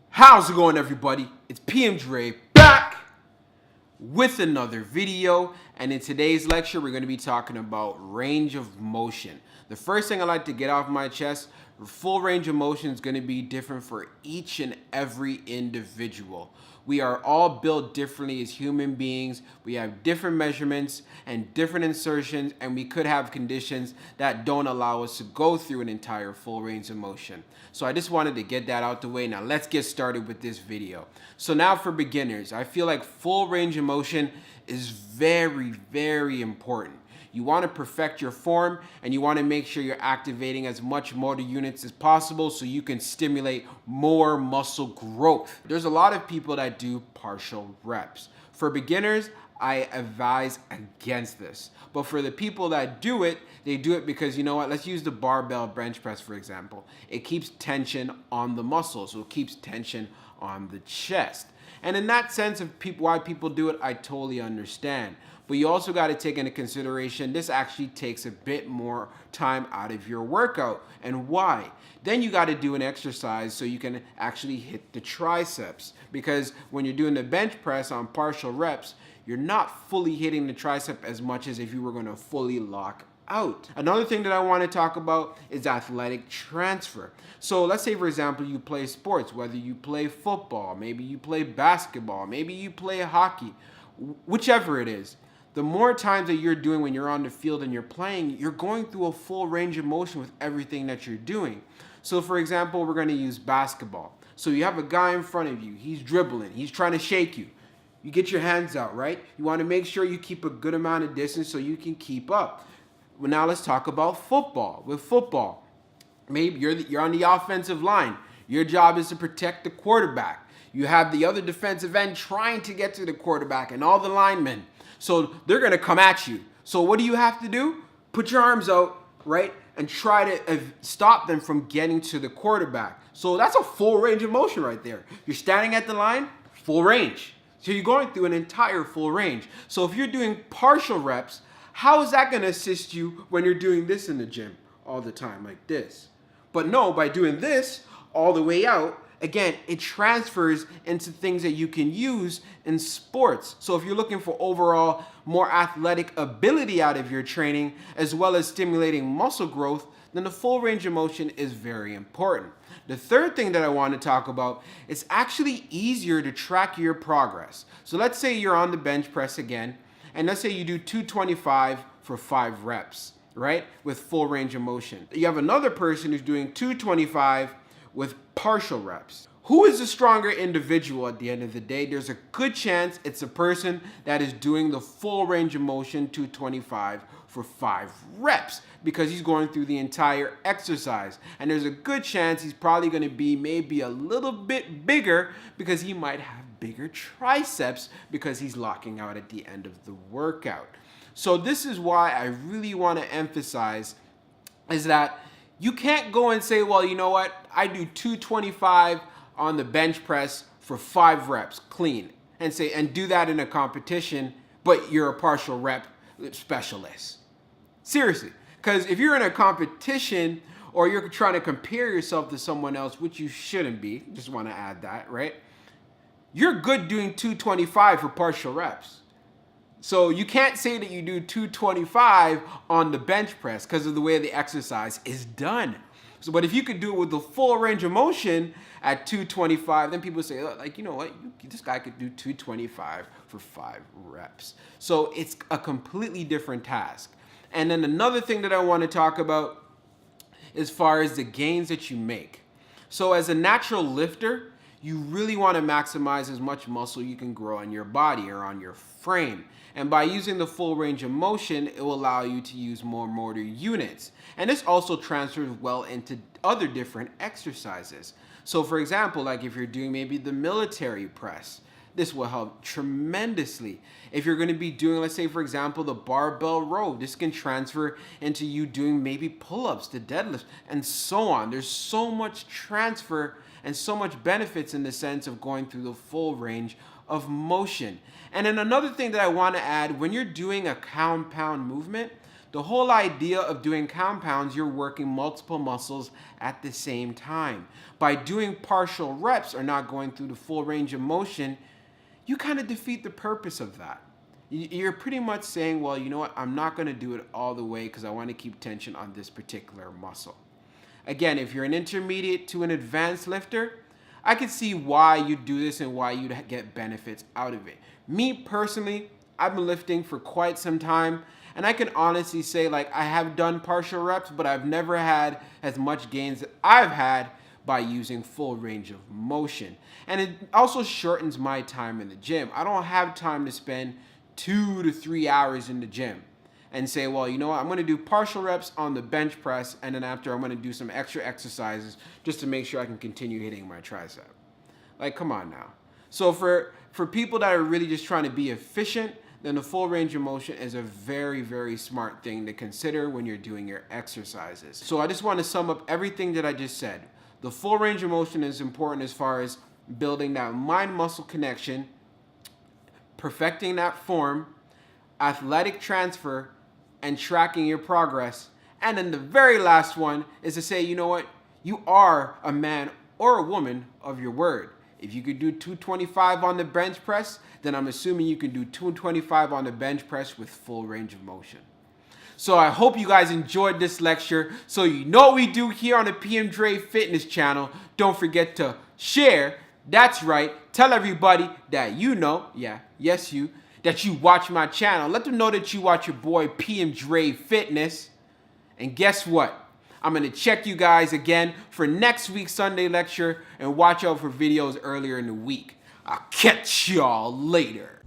How's it going, everybody? It's PMdre back with another video, and in today's lecture we're going to be talking about range of motion. The first thing I like to get off my chest, full range of motion is going to be different for each and every individual. We are all built differently as human beings. We have different measurements and different insertions, and we could have conditions that don't allow us to go through an entire full range of motion. So I just wanted to get that out the way. Now let's get started with this video. So now for beginners, I feel like full range of motion is very, very important. You want to perfect your form, and you want to make sure you're activating as much motor units as possible so you can stimulate more muscle growth. There's a lot of people that do partial reps. For beginners, I advise against this. But for the people that do it, they do it because, you know what, let's use the barbell bench press, for example. It keeps tension on the muscles, so it keeps tension on the chest. And in that sense of why people do it, I totally understand. But you also got to take into consideration this actually takes a bit more time out of your workout. And why? Then you got to do an exercise so you can actually hit the triceps. Because when you're doing the bench press on partial reps, you're not fully hitting the tricep as much as if you were going to fully lock out. Another thing that I want to talk about is athletic transfer. So let's say, for example, you play sports, whether you play football, maybe you play basketball, maybe you play hockey, whichever it is. The more times that you're doing when you're on the field and you're playing, you're going through a full range of motion with everything that you're doing. So for example, we're going to use basketball. So you have a guy in front of you, he's dribbling, he's trying to shake you. You get your hands out, right? You want to make sure you keep a good amount of distance so you can keep up. Well, now let's talk about football. With football, maybe you're on the offensive line. Your job is to protect the quarterback. You have the other defensive end trying to get to the quarterback and all the linemen. So they're going to come at you. So what do you have to do? Put your arms out, right? And try to stop them from getting to the quarterback. So that's a full range of motion right there. You're standing at the line, full range. So you're going through an entire full range. So if you're doing partial reps, how is that going to assist you when you're doing this in the gym all the time like this? But no, by doing this all the way out, again, it transfers into things that you can use in sports. So if you're looking for overall more athletic ability out of your training, as well as stimulating muscle growth, then the full range of motion is very important. The third thing that I want to talk about is actually easier to track your progress. So let's say you're on the bench press again, and let's say you do 225 for 5 reps, right? With full range of motion. You have another person who's doing 225 with partial reps. Who is the stronger individual at the end of the day? There's a good chance it's a person that is doing the full range of motion 225 for 5 reps because he's going through the entire exercise. And there's a good chance he's probably going to be maybe a little bit bigger because he might have bigger triceps because he's locking out at the end of the workout. So this is why I really want to emphasize is that you can't go and say, well, you know what? I do 225 on the bench press for 5 reps clean and do that in a competition, but you're a partial rep specialist. Seriously, because if you're in a competition or you're trying to compare yourself to someone else, which you shouldn't be, just want to add that, right? You're good doing 225 for partial reps. So you can't say that you do 225 on the bench press because of the way the exercise is done. So, but if you could do it with the full range of motion at 225, then people say, like, you know what, this guy could do 225 for 5 reps. So it's a completely different task. And then another thing that I want to talk about as far as the gains that you make. So as a natural lifter, you really want to maximize as much muscle you can grow on your body or on your frame. And by using the full range of motion, it will allow you to use more motor units. And this also transfers well into other different exercises. So for example, like if you're doing maybe the military press, this will help tremendously. If you're going to be doing, let's say, for example, the barbell row, this can transfer into you doing maybe pull-ups, the deadlifts, and so on. There's so much transfer and so much benefits in the sense of going through the full range of motion. And then another thing that I want to add, when you're doing a compound movement, The whole idea of doing compounds, you're working multiple muscles at the same time. By doing partial reps or not going through the full range of motion, you kind of defeat the purpose of that. You're pretty much saying, well, you know what, I'm not going to do it all the way because I want to keep tension on this particular muscle. Again, if you're an intermediate to an advanced lifter, I could see why you do this and why you'd get benefits out of it. Me personally, I've been lifting for quite some time, and I can honestly say, like, I have done partial reps, but I've never had as much gains that I've had by using full range of motion. And it also shortens my time in the gym. I don't have time to spend 2 to 3 hours in the gym and say, well, you know what, I'm gonna do partial reps on the bench press, and then after I'm gonna do some extra exercises just to make sure I can continue hitting my tricep. Like, come on now. So for people that are really just trying to be efficient, then the full range of motion is a very, very smart thing to consider when you're doing your exercises. So I just want to sum up everything that I just said. The full range of motion is important as far as building that mind-muscle connection, perfecting that form, athletic transfer, and tracking your progress. And then the very last one is to say, you know what? You are a man or a woman of your word. If you could do 225 on the bench press, then I'm assuming you can do 225 on the bench press with full range of motion. So I hope you guys enjoyed this lecture. So you know what we do here on the PMdre Fitness channel. Don't forget to share. That's right. Tell everybody that you know, that you watch my channel. Let them know that you watch your boy PMdre Fitness. And guess what? I'm going to check you guys again for next week's Sunday lecture, and watch out for videos earlier in the week. I'll catch y'all later.